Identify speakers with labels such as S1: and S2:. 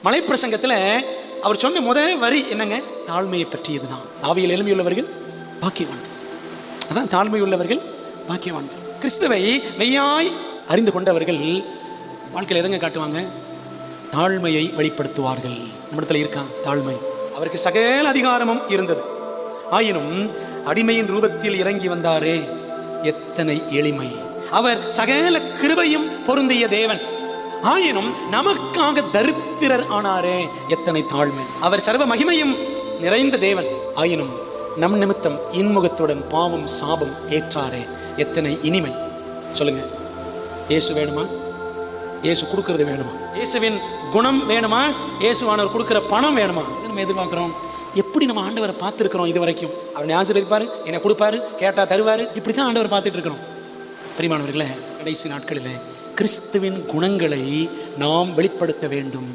S1: மலைப்பிரசங்கத்தில் அவர் சொன்ன முதல் வரி என்னங்க? தாழ்மையை பற்றியதுதான். ஆவியில் எளிமையுள்ளவர்கள் பாக்கியவான்கள். அதான் தாழ்மை உள்ளவர்கள் பாக்கியவான்கள். கிறிஸ்துவை மெய்யாய் அறிந்து கொண்டவர்கள் வாழ்க்கையில் எதங்க காட்டுவாங்க? தாழ்மையை வெளிப்படுத்துவார்கள். நம்மிடத்தில் இருக்கான் தாழ்மை. அவருக்கு சகல அதிகாரமும் இருந்தது, ஆயினும் அடிமையின் ரூபத்தில் இறங்கி வந்தாரே, எத்தனை எளிமை! அவர் சகல கிருபையும் பொருந்திய தேவன், ஆயினும் நமக்காக தரித்திரர் ஆனாரே, எத்தனை தாழ்மை! அவர் சர்வ மகிமையும் நிறைந்த தேவன், ஆயினும் நம் நிமித்தம் இன்முகத்துடன் பாவம் சாபம் ஏற்றாரே, எத்தனை இனிமை! சொல்லுங்க, இயேசு வேணுமா? இயேசு கொடுக்கறது வேணுமா? இயேசுவின் குணம் வேணுமா? இயேசுவானவர் கொடுக்கிற பணம் வேணுமா? இதை நம்ம எதிர்பார்க்கிறோம். எப்படி நம்ம ஆண்டவரை பார்த்துருக்கிறோம் இது வரைக்கும்? அவர் ஆசீர்வதிப்பாரு, என்னை கொடுப்பாரு, கேட்டா தருவாரு, இப்படி தான் ஆண்டவர் பார்த்துட்டு இருக்கிறோம். பிரியமானவர்களே, கடைசி நாட்களில் கிறிஸ்துவின் குணங்களை நாம் வெளிப்படுத்த வேண்டும்.